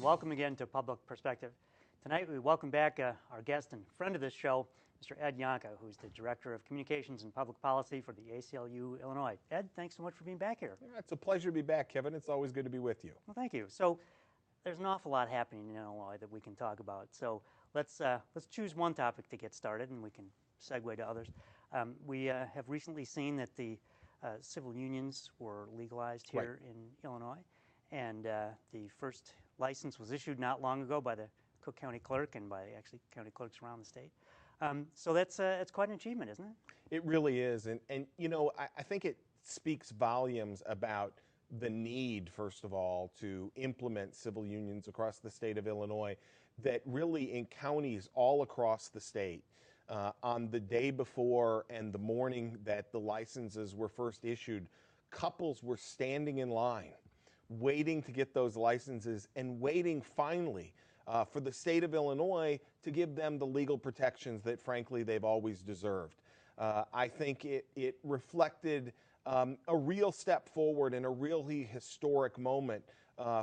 welcome again to Public Perspective. Tonight we welcome back our guest and friend of this show, Mr. Ed Yohnka, who's the Director of Communications and Public Policy for the ACLU Illinois. Ed, thanks so much for being back here. Yeah, it's a pleasure to be back, Kevin. It's always good to be with you. Well, thank you. So there's an awful lot happening in Illinois that we can talk about. So let's choose one topic to get started, and we can segue to others. We have recently seen that the civil unions were legalized here in Illinois, and the first license was issued not long ago by the Cook County Clerk and by actually county clerks around the state. So it's quite an achievement, isn't it? It really is, and you know, I think it speaks volumes about the need, first of all, to implement civil unions across the state of Illinois, that really in counties all across the state, on the day before and the morning that the licenses were first issued, couples were standing in line, waiting to get those licenses and waiting finally for the state of Illinois to give them the legal protections that, frankly, they've always deserved. I think it reflected a real step forward and a really historic moment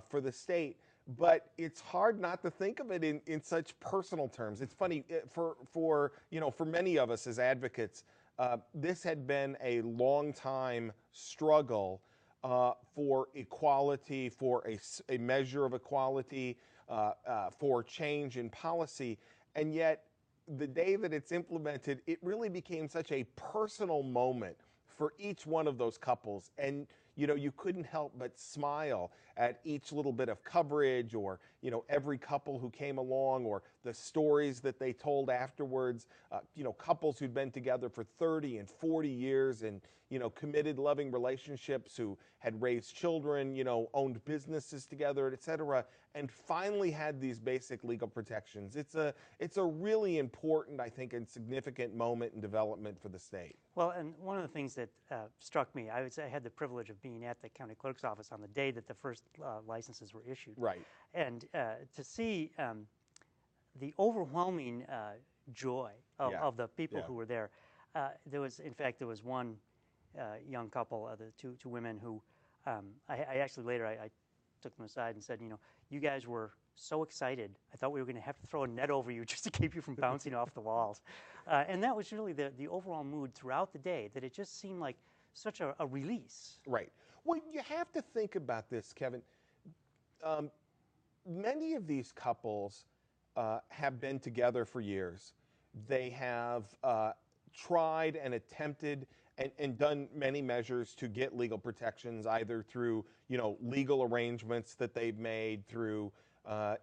for the state. But it's hard not to think of it in such personal terms. It's funny for many of us as advocates. This had been a long time struggle for equality, for a measure of equality, for change in policy, and yet the day that it's implemented, it really became such a personal moment for each one of those couples. And you know, you couldn't help but smile at each little bit of coverage, or you know, every couple who came along, or the stories that they told afterwards. You know, couples who'd been together for 30 and 40 years, and you know, committed, loving relationships, who had raised children, you know, owned businesses together, etc., and finally had these basic legal protections. It's a really important, I think, and significant moment in development for the state. Well, and one of the things that struck me, I would say I had the privilege of being at the county clerk's office on the day that the first licenses were issued. Right. And to see the overwhelming joy of the people who were there. There was one young couple, the two women who, I actually later I took them aside and said, you know, you guys were so excited. I thought we were going to have to throw a net over you just to keep you from bouncing off the walls. And that was really the overall mood throughout the day, that it just seemed like such a release. Right. Well, you have to think about this, Kevin. Many of these couples have been together for years. They have tried and attempted and done many measures to get legal protections, either through, you know, legal arrangements that they've made, through,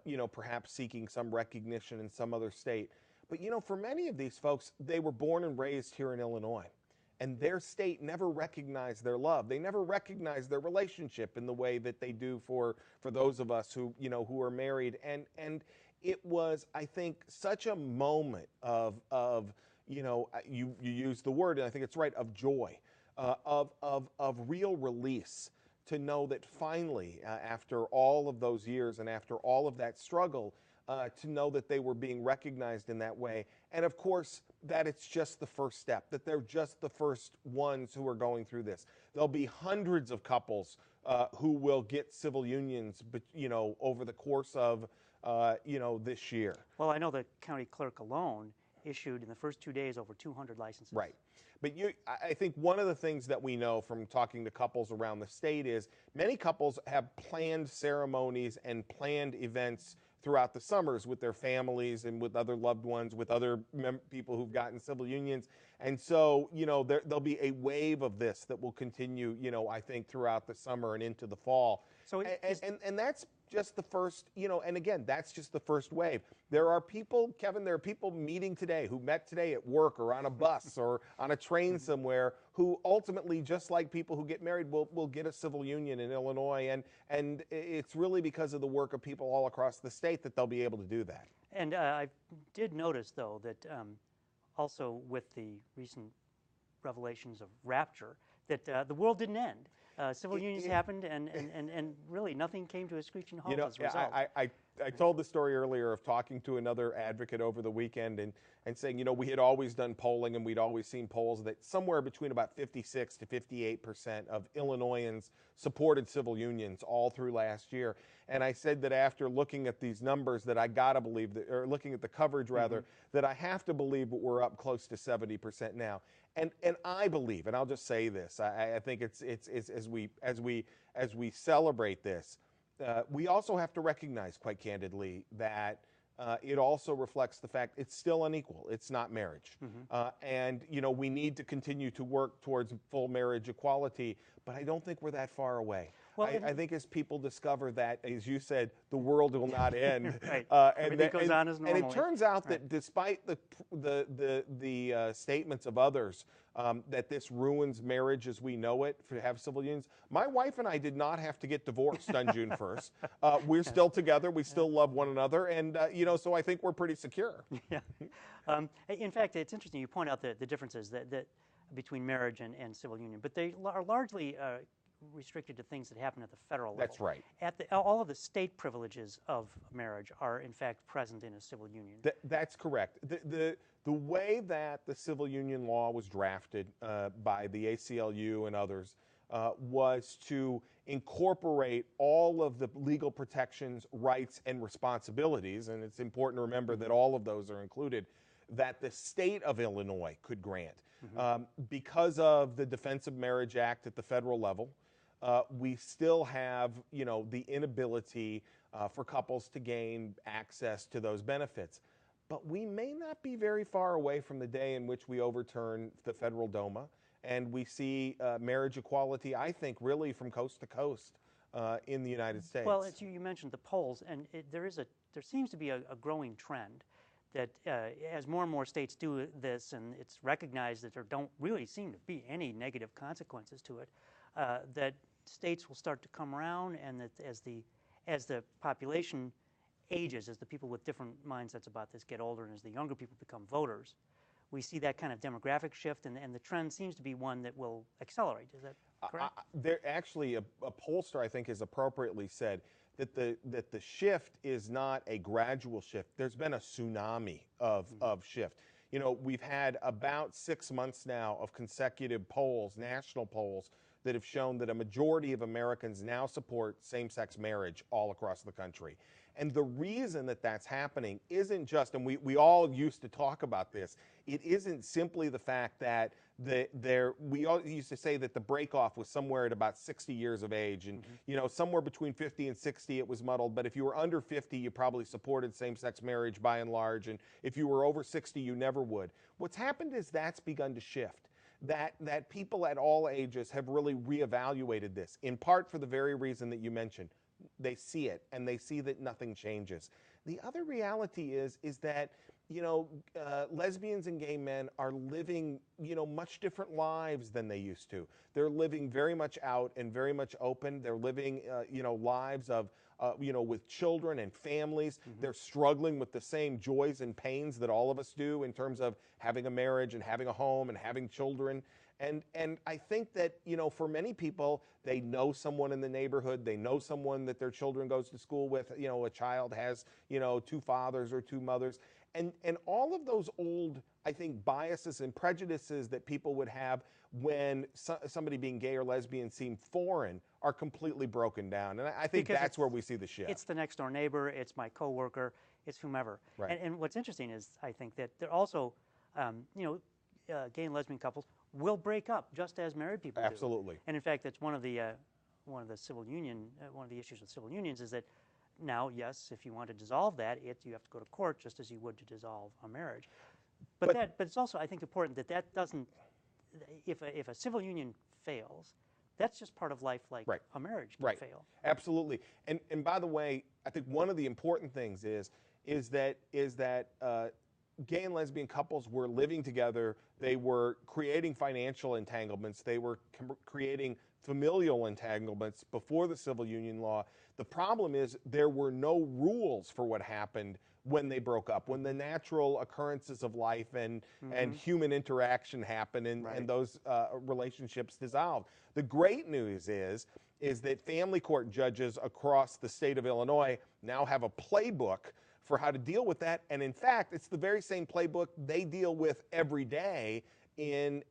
you know, perhaps seeking some recognition in some other state. But, you know, for many of these folks, they were born and raised here in Illinois, and their state never recognized their love. They never recognized their relationship in the way that they do for those of us who, you know, who are married. And it was, I think, such a moment of you know, you use the word, and I think it's right, of joy, of real release, to know that finally, after all of those years and after all of that struggle, to know that they were being recognized in that way. And of course, that it's just the first step, that they're just the first ones who are going through this. There'll be hundreds of couples who will get civil unions, but you know, over the course of you know, this year. Well, I know the county clerk alone issued in the first 2 days over 200 licenses. Right. But I think one of the things that we know from talking to couples around the state is many couples have planned ceremonies and planned events throughout the summers with their families and with other loved ones, with other people who've gotten civil unions. And so, you know, there'll be a wave of this that will continue, you know, I think throughout the summer and into the fall. So and that's just the first, you know, and again, that's just the first wave. There are people, Kevin, there are people meeting today who met today at work or on a bus or on a train somewhere, who ultimately, just like people who get married, will get a civil union in Illinois. And it's really because of the work of people all across the state that they'll be able to do that. And I did notice, though, that also with the recent revelations of rapture, that the world didn't end. Civil unions happened, and really nothing came to a screeching halt as a result. I told the story earlier of talking to another advocate over the weekend and saying, you know, we had always done polling and we'd always seen polls that somewhere between about 56 to 58% of Illinoisans supported civil unions all through last year. And I said that after looking at these numbers that I got to believe that, or looking at the coverage rather, that I have to believe that we're up close to 70% now. And I believe, and I'll just say this, I think it's as we celebrate this, we also have to recognize, quite candidly, that it also reflects the fact it's still unequal. It's not marriage. And, you know, we need to continue to work towards full marriage equality, but I don't think we're that far away. Well, I think as people discover that, as you said, the world will not end. Right. Everything goes on as normal. And it turns out that despite the statements of others that this ruins marriage as we know it, to have civil unions, my wife and I did not have to get divorced on June 1st. We're still together. We still love one another. And, you know, so I think we're pretty secure. Yeah. In fact, it's interesting you point out the differences that between marriage and civil union, but they are largely restricted to things that happen at the federal level. That's right. All of the state privileges of marriage are, in fact, present in a civil union. That's correct. The way that the civil union law was drafted by the ACLU and others was to incorporate all of the legal protections, rights, and responsibilities, and it's important to remember that all of those are included, that the state of Illinois could grant. Because of the Defense of Marriage Act at the federal level, we still have, you know, the inability for couples to gain access to those benefits. But we may not be very far away from the day in which we overturn the federal DOMA and we see marriage equality, I think, really from coast to coast in the United States. Well, as you mentioned the polls, and there seems to be a growing trend that as more and more states do this, and it's recognized that there don't really seem to be any negative consequences to it, that states will start to come around, and that as the population ages, as the people with different mindsets about this get older, and as the younger people become voters, we see that kind of demographic shift, and the trend seems to be one that will accelerate. Is that correct? There actually, a pollster, I think, has appropriately said that the shift is not a gradual shift. There's been a tsunami of shift. You know, we've had about 6 months now of consecutive polls, national polls, that have shown that a majority of Americans now support same-sex marriage all across the country. And the reason that that's happening isn't just, and we all used to talk about this, it isn't simply the fact that we all used to say that the break-off was somewhere at about 60 years of age, and you know, somewhere between 50 and 60 it was muddled, but if you were under 50 you probably supported same-sex marriage by and large, and if you were over 60 you never would. What's happened is that's begun to shift. That people at all ages have really reevaluated this, in part for the very reason that you mentioned. They see it, and they see that nothing changes. The other reality is that, you know, lesbians and gay men are living, you know, much different lives than they used to. They're living very much out and very much open. They're living, you know, lives of, you know, with children and families. They're struggling with the same joys and pains that all of us do in terms of having a marriage and having a home and having children. And I think that, you know, for many people, they know someone in the neighborhood, they know someone that their children goes to school with, you know, a child has, you know, 2 fathers or 2 mothers. And all of those old, I think, biases and prejudices that people would have when somebody being gay or lesbian seemed foreign are completely broken down. And I think that's where we see the shift. It's the next door neighbor, it's my coworker, it's whomever. Right. And what's interesting is, I think, that they're also, you know, gay and lesbian couples will break up just as married people do. Absolutely. And in fact, that's one of the civil union, one of the issues with civil unions is that now, yes, if you want to dissolve that, you have to go to court just as you would to dissolve a marriage. But it's also, I think, important that doesn't, if a civil union fails, that's just part of life, like a marriage can fail. Absolutely. And by the way, I think one of the important things is that gay and lesbian couples were living together. They were creating financial entanglements. They were creating familial entanglements before the civil union law. The problem is there were no rules for what happened when they broke up, when the natural occurrences of life and human interaction happen, and those relationships dissolved. The great news is that family court judges across the state of Illinois now have a playbook for how to deal with that, and in fact, it's the very same playbook they deal with every day in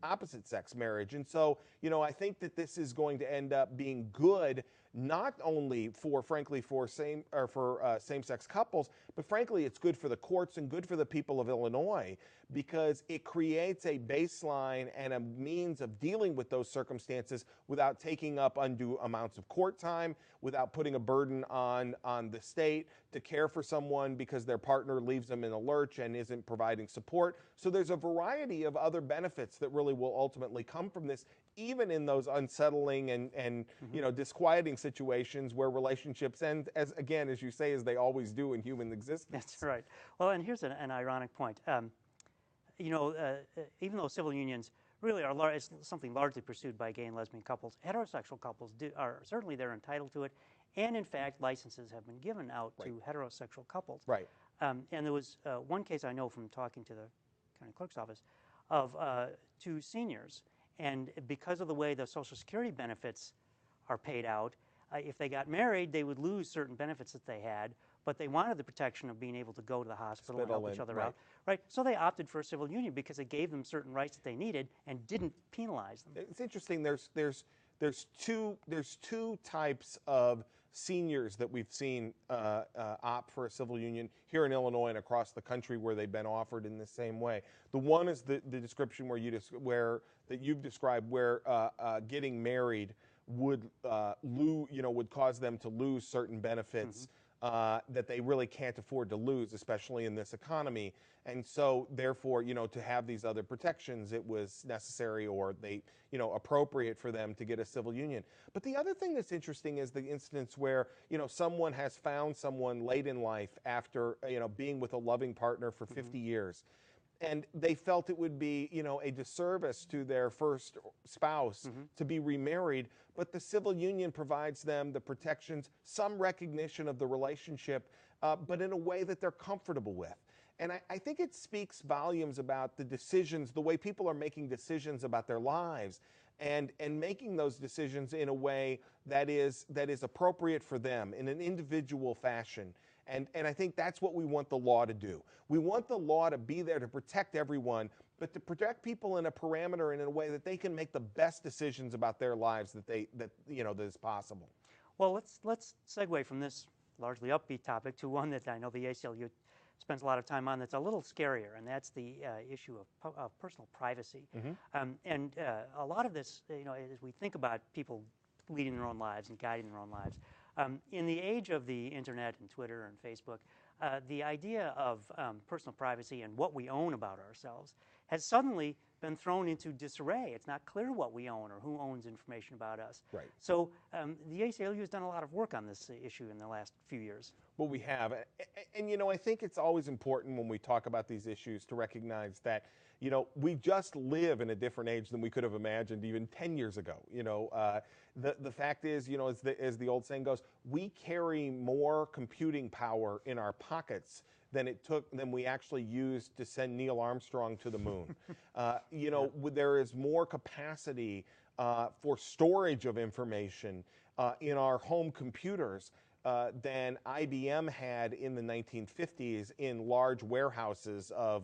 opposite sex marriage. And so, you know, I think that this is going to end up being good, not only for, frankly, for same-sex couples, but frankly, it's good for the courts and good for the people of Illinois, because it creates a baseline and a means of dealing with those circumstances without taking up undue amounts of court time, without putting a burden on the state to care for someone because their partner leaves them in a lurch and isn't providing support. So there's a variety of other benefits that really will ultimately come from this, even in those unsettling and you know, disquieting situations where relationships end, as again, as you say, as they always do in human existence. That's right. Well, and here's an ironic point. You know, even though civil unions really are it's something largely pursued by gay and lesbian couples, heterosexual couples are certainly they're entitled to it, and in fact, licenses have been given out to heterosexual couples. Right. And there was one case I know from talking to the county clerk's office of two seniors, and because of the way the Social Security benefits are paid out, if they got married, they would lose certain benefits that they had, but they wanted the protection of being able to go to the hospital and help each other out. Right. So they opted for a civil union because it gave them certain rights that they needed and didn't penalize them. It's interesting. There's two types of seniors that we've seen opt for a civil union here in Illinois and across the country where they've been offered in the same way. The one is the description that you've described, where getting married would would cause them to lose certain benefits that they really can't afford to lose, especially in this economy. And so, therefore, you know, to have these other protections, it was necessary or appropriate for them to get a civil union. But the other thing that's interesting is the instance where, you know, someone has found someone late in life after, being with a loving partner for 50 years. And they felt it would be, a disservice to their first spouse to be remarried, but the civil union provides them the protections, some recognition of the relationship, but in a way that they're comfortable with. And I think it speaks volumes about the decisions, the way people are making decisions about their lives, and making those decisions in a way that is appropriate for them in an individual fashion. And I think that's what we want the law to do. We want the law to be there to protect everyone, but to protect people in a parameter and in a way that they can make the best decisions about their lives that is possible. Well, let's segue from this largely upbeat topic to one that I know the ACLU spends a lot of time on that's a little scarier, and that's the issue of personal privacy. And a lot of this, as we think about people leading their own lives and guiding their own lives, in the age of the internet and Twitter and Facebook, the idea of personal privacy and what we own about ourselves has suddenly been thrown into disarray. It's not clear what we own or who owns information about us. Right. So the ACLU has done a lot of work on this issue in the last few years. Well, we have. And I think it's always important when we talk about these issues to recognize that, we just live in a different age than we could have imagined even 10 years ago. The fact is, as the old saying goes, we carry more computing power in our pockets than we actually used to send Neil Armstrong to the moon. There is more capacity for storage of information in our home computers than IBM had in the 1950s in large warehouses of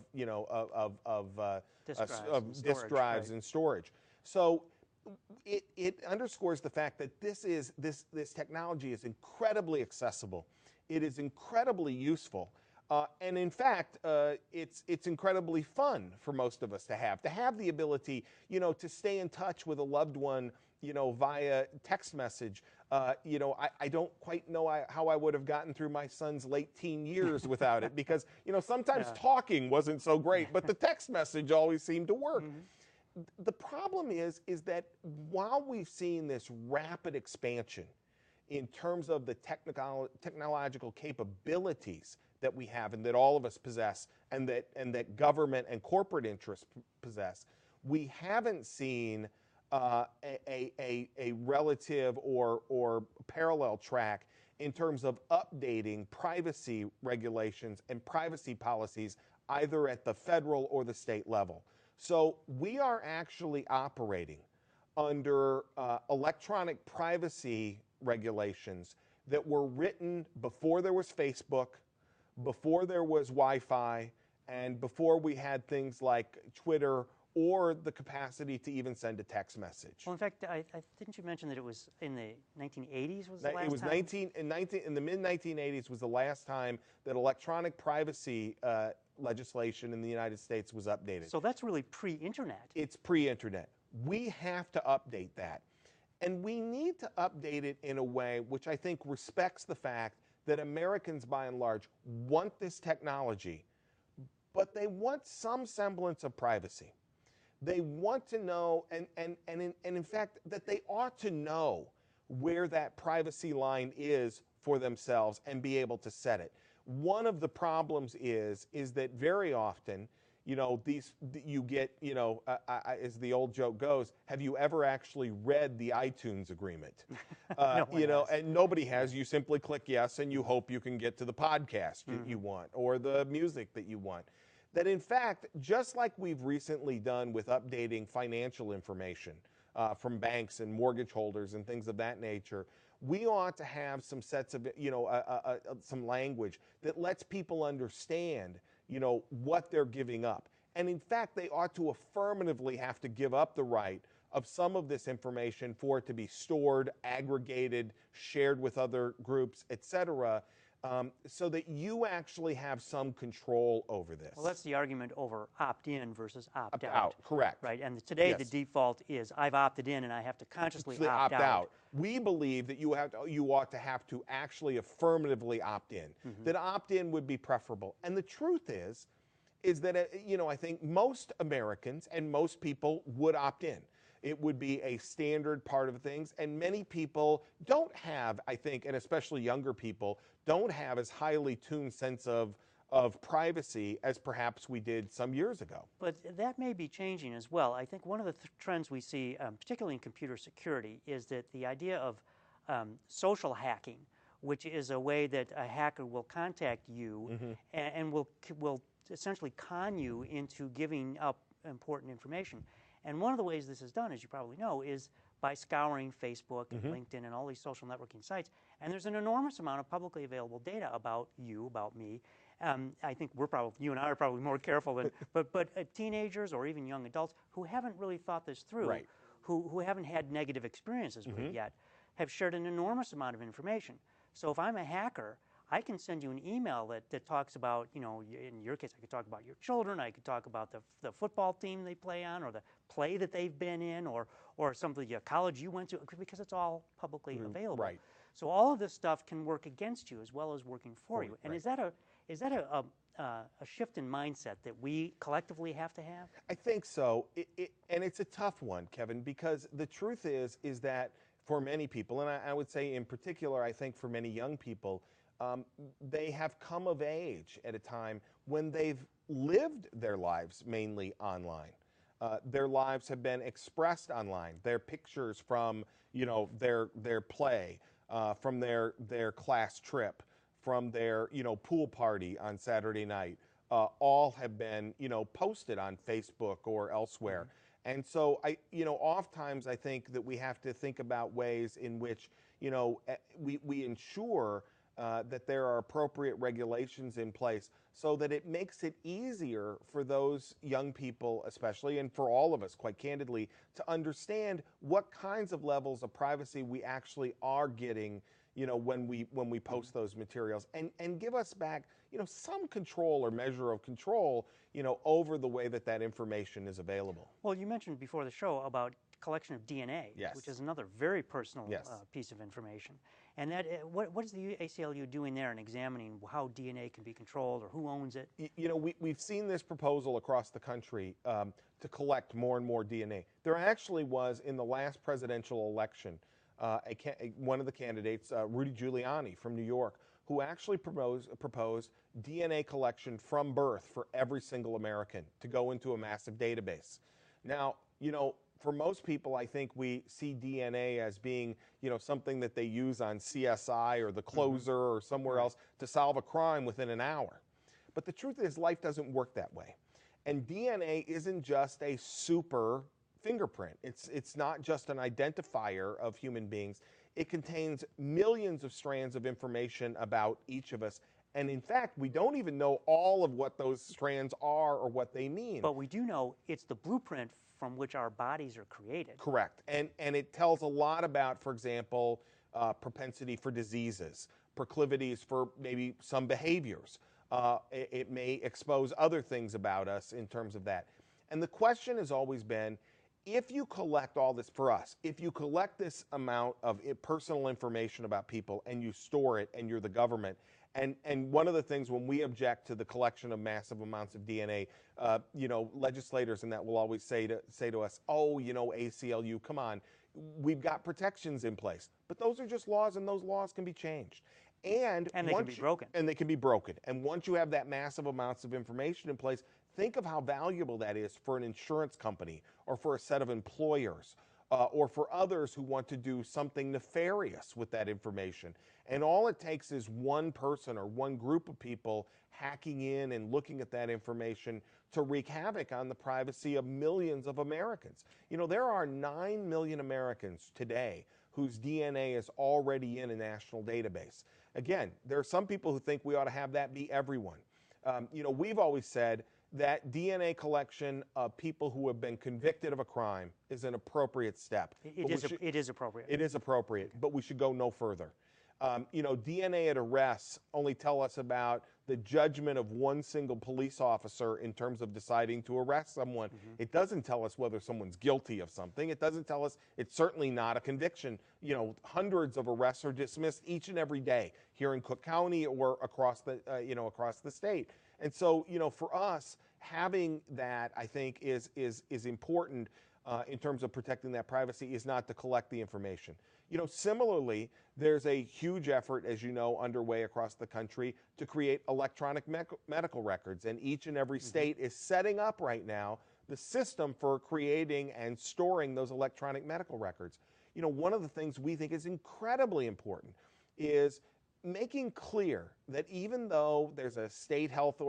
disk drives and storage. So it underscores the fact that this technology is incredibly accessible. It is incredibly useful. And in fact, it's incredibly fun for most of us to have the ability, to stay in touch with a loved one, via text message. I don't quite know how I would have gotten through my son's late teen years without it, because, sometimes talking wasn't so great, but the text message always seemed to work. The problem is that while we've seen this rapid expansion in terms of the technological capabilities that we have and that all of us possess and that government and corporate interests possess, we haven't seen a relative or parallel track in terms of updating privacy regulations and privacy policies either at the federal or the state level. So we are actually operating under electronic privacy regulations that were written before there was Facebook, before there was Wi-Fi, and before we had things like Twitter or the capacity to even send a text message. Well, in fact, didn't you mention that it was in the 1980s was the last time? It was in the mid-1980s was the last time that electronic privacy legislation in the United States was updated. So that's really pre-internet. It's pre-internet. We have to update that. And we need to update it in a way which I think respects the fact that Americans, by and large, want this technology, but they want some semblance of privacy. They want to know, and in fact, that they ought to know where that privacy line is for themselves and be able to set it. One of the problems is that very often, you know, you get, you know, as the old joke goes, have you ever actually read the iTunes agreement? No you know, has. and nobody has. You simply click yes, and you hope you can get to the podcast you want or the music that you want. That in fact, just like we've recently done with updating financial information from banks and mortgage holders and things of that nature, we ought to have some sets of, you know, some language that lets people understand, you know, what they're giving up. And in fact, they ought to affirmatively have to give up the right of some of this information for it to be stored, aggregated, shared with other groups, etc., so that you actually have some control over this. Well, that's the argument over opt-in versus opt-out. Correct. Right, and today Yes. the default is I've opted in and I have to consciously opt opt out. We believe that you ought to have to actually affirmatively opt in. That opt-in would be preferable. And the truth is that you know, I think most Americans and most people would opt in. It would be a standard part of things, and many people don't have, I think, and especially younger people, don't have as highly tuned sense of privacy as perhaps we did some years ago. But that may be changing as well. I think one of the trends we see, particularly in computer security, is that the idea of social hacking, which is a way that a hacker will contact you and will essentially con you into giving up important information. And one of the ways this is done, as you probably know, is by scouring Facebook and LinkedIn and all these social networking sites. And there's an enormous amount of publicly available data about you, about me. I think you and I are probably more careful than, but teenagers or even young adults who haven't really thought this through, Right. who haven't had negative experiences with it yet, have shared an enormous amount of information. So if I'm a hacker, I can send you an email that talks about, you know, in your case, I could talk about your children, I could talk about the football team they play on, or the play that they've been in, or some of the college you went to, because it's all publicly available. Right. So all of this stuff can work against you as well as working for you. And right. is that a shift in mindset that we collectively have to have? I think so, and it's a tough one, Kevin, because the truth is that for many people, and I would say in particular, I think for many young people, they have come of age at a time when they've lived their lives mainly online. Their lives have been expressed online. Their pictures from, you know, their play, from their class trip, from their, you know, pool party on Saturday night, all have been, you know, posted on Facebook or elsewhere. And so oftentimes I think that we have to think about ways in which, you know, we ensure that there are appropriate regulations in place so that it makes it easier for those young people, especially, and for all of us, quite candidly, to understand what kinds of levels of privacy we actually are getting, you know, when we post those materials, and give us back, you know, some control or measure of control, you know, over the way that information is available. Well, you mentioned before the show about collection of DNA, Yes. which is another very personal Yes. piece of information. And that what is the ACLU doing there in examining how DNA can be controlled or who owns it? You know, we've seen this proposal across the country to collect more and more DNA. There actually was, in the last presidential election, one of the candidates, Rudy Giuliani from New York, who actually proposed DNA collection from birth for every single American to go into a massive database. Now, you know, for most people, I think we see DNA as being, something that they use on CSI or The Closer or somewhere else to solve a crime within an hour. But the truth is, life doesn't work that way. And DNA isn't just a super fingerprint. It's not just an identifier of human beings. It contains millions of strands of information about each of us. And in fact, we don't even know all of what those strands are or what they mean. But we do know it's the blueprint from which our bodies are created. Correct. And it tells a lot about, for example, propensity for diseases, proclivities for maybe some behaviors. It may expose other things about us in terms of that. And the question has always been, if you collect all this for us, if you collect this amount of personal information about people and you store it and you're the government, and one of the things when we object to the collection of massive amounts of DNA, legislators and that will always say to us, oh, ACLU, come on, we've got protections in place. But those are just laws, and those laws can be changed. And they can be broken. And they can be broken. And once you have that massive amounts of information in place, think of how valuable that is for an insurance company or for a set of employers or for others who want to do something nefarious with that information. And all it takes is one person or one group of people hacking in and looking at that information to wreak havoc on the privacy of millions of Americans. There are 9 million Americans today whose DNA is already in a national database. Again, there are some people who think we ought to have that be everyone. We've always said that DNA collection of people who have been convicted of a crime is an appropriate step. It is appropriate. It is appropriate, but we should go no further. DNA at arrests only tell us about the judgment of one single police officer in terms of deciding to arrest someone. It doesn't tell us whether someone's guilty of something. It doesn't tell us, it's certainly not a conviction. Hundreds of arrests are dismissed each and every day here in Cook County or across the state. And so, for us, having that, I think, is important in terms of protecting that privacy, is not to collect the information. Similarly, there's a huge effort, as you know, underway across the country to create electronic medical records. And each and every state is setting up right now the system for creating and storing those electronic medical records. One of the things we think is incredibly important is making clear that even though there's a state health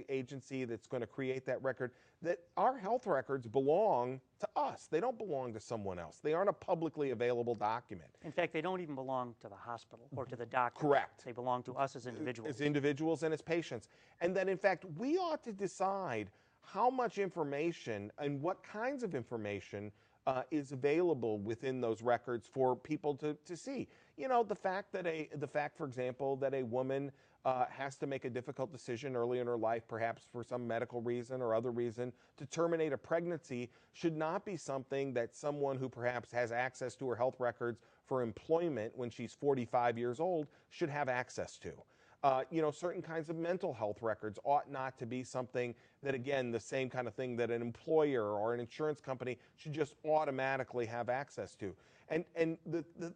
agency that's going to create that record, that our health records belong to us. They don't belong to someone else. They aren't a publicly available document. In fact, they don't even belong to the hospital or to the doctor. Correct. They belong to us as individuals. As individuals and as patients. And that, in fact, we ought to decide how much information and what kinds of information is available within those records for people to see. The fact, for example, that a woman has to make a difficult decision early in her life, perhaps for some medical reason or other reason, to terminate a pregnancy should not be something that someone who perhaps has access to her health records for employment when she's 45 years old should have access to. Certain kinds of mental health records ought not to be something that, again, the same kind of thing that an employer or an insurance company should just automatically have access to. And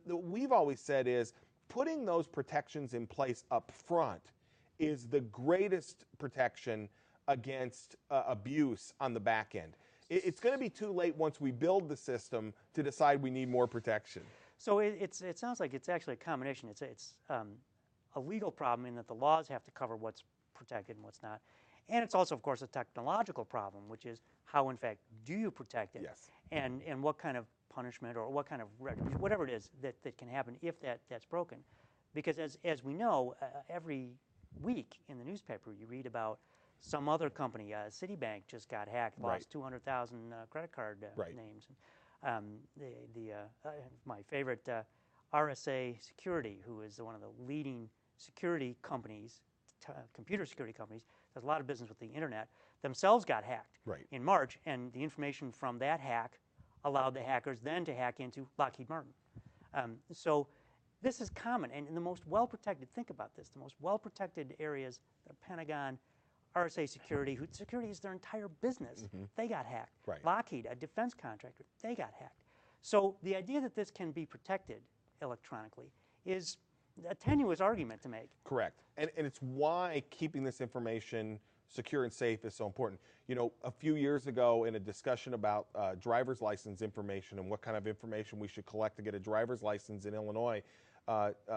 we've always said is putting those protections in place up front is the greatest protection against abuse on the back end. It's going to be too late once we build the system to decide we need more protection. So it sounds like it's actually a combination. It's a legal problem in that the laws have to cover what's protected and what's not. And it's also, of course, a technological problem, which is how, in fact, do you protect it? Yes. And what kind of punishment or what kind of whatever it is that can happen if that's broken. Because as we know, every week in the newspaper you read about some other company, Citibank just got hacked, lost 200,000 credit card names. My favorite, RSA Security, who is one of the leading security companies, computer security companies, does a lot of business with the internet, themselves got hacked in March, and the information from that hack allowed the hackers then to hack into Lockheed Martin. So this is common, and in the most well-protected, think about this, the most well-protected areas, the Pentagon, RSA Security, security is their entire business. They got hacked. Lockheed, a defense contractor, they got hacked. So the idea that this can be protected electronically is a tenuous argument to make. Correct. And it's why keeping this information secure and safe is so important. You know, a few years ago in a discussion about driver's license information and what kind of information we should collect to get a driver's license in Illinois,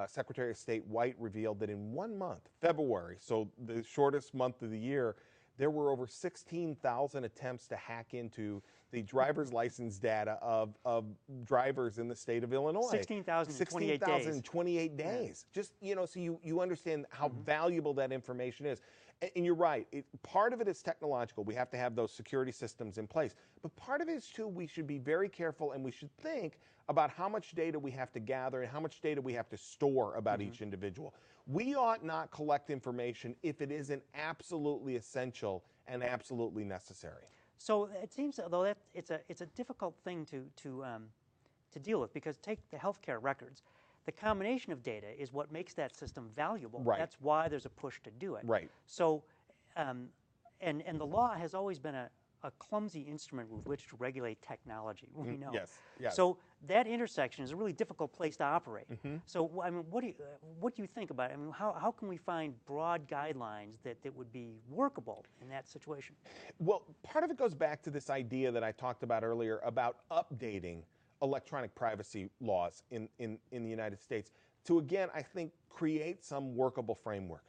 Secretary of State White revealed that in 1 month, February, so the shortest month of the year, there were over 16,000 attempts to hack into the driver's license data of drivers in the state of Illinois. 16,000 in 28 days. 16,000 in 28 days. Yeah. Just, you know, so you understand how valuable that information is. And you're right, part of it is technological. We have to have those security systems in place. But part of it is, too, we should be very careful and we should think about how much data we have to gather and how much data we have to store about each individual. We ought not collect information if it isn't absolutely essential and absolutely necessary. So it seems, though, that it's a difficult thing to deal with, because take the healthcare records. The combination of data is what makes that system valuable. Right. That's why there's a push to do it. Right. So, and the law has always been a clumsy instrument with which to regulate technology. We know. Yes. Yes. So that intersection is a really difficult place to operate. So, I mean, what do you think about it? I mean, how can we find broad guidelines that would be workable in that situation? Well, part of it goes back to this idea that I talked about earlier about updating electronic privacy laws in the United States to, again, I think, create some workable framework.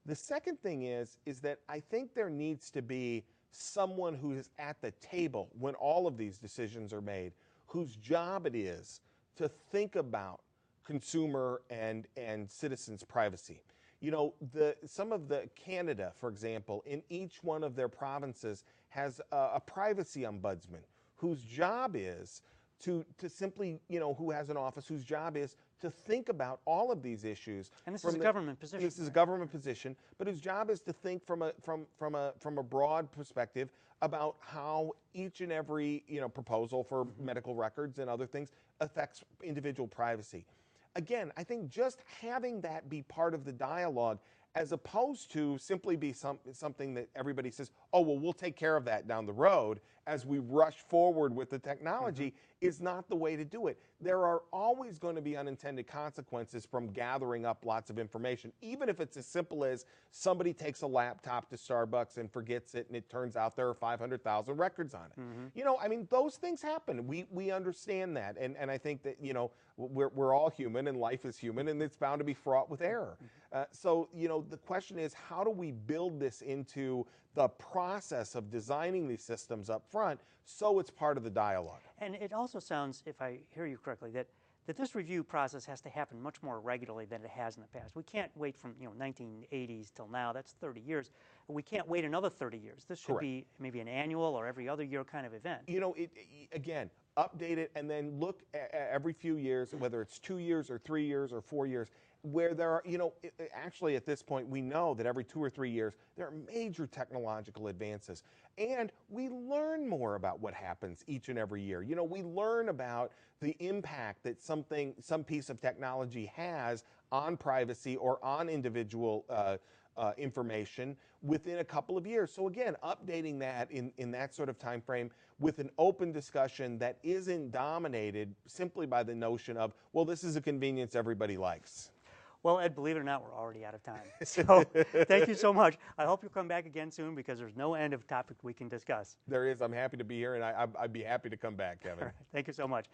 The second thing is that I think there needs to be someone who is at the table when all of these decisions are made, whose job it is to think about consumer and citizens' privacy. You know, some of the Canada, for example, in each one of their provinces has a privacy ombudsman whose job is to simply, you know, who has an office whose job is to think about all of these issues. And this is a government position. This is a government position, but whose job is to think from a broad perspective about how each and every, you know, proposal for medical records and other things affects individual privacy. Again, I think just having that be part of the dialogue, as opposed to simply be something that everybody says, oh, well, we'll take care of that down the road as we rush forward with the technology, is not the way to do it. There are always going to be unintended consequences from gathering up lots of information, even if it's as simple as somebody takes a laptop to Starbucks and forgets it, and it turns out there are 500,000 records on it. You know, I mean, those things happen. We understand that, and I think that, you know, we're all human, and life is human, and it's bound to be fraught with error. So, you know, the question is, how do we build this into the process of designing these systems up front so it's part of the dialogue? And it also sounds, if I hear you correctly, that this review process has to happen much more regularly than it has in the past. We can't wait from, you know, 1980s till now. That's 30 years. We can't wait another 30 years. This should be maybe an annual or every other year kind of event. You know, again, update it and then look at every few years, whether it's 2 years or 3 years or 4 years, where there are, you know, actually at this point we know that every 2 or 3 years there are major technological advances, and we learn more about what happens each and every year. You know, we learn about the impact that some piece of technology has on privacy or on individual information within a couple of years. So again, updating that in that sort of time frame with an open discussion that isn't dominated simply by the notion of, well, this is a convenience everybody likes. Well, Ed, believe it or not, we're already out of time. So thank you so much. I hope you'll come back again soon, because there's no end of topic we can discuss. There is. I'm happy to be here, and I'd be happy to come back, Kevin. Right. Thank you so much.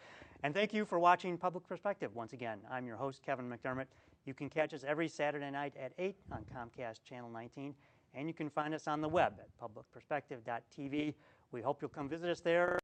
And thank you for watching Public Perspective. Once again, I'm your host, Kevin McDermott. You can catch us every Saturday night at 8 on Comcast Channel 19, and you can find us on the web at publicperspective.tv. We hope you'll come visit us there.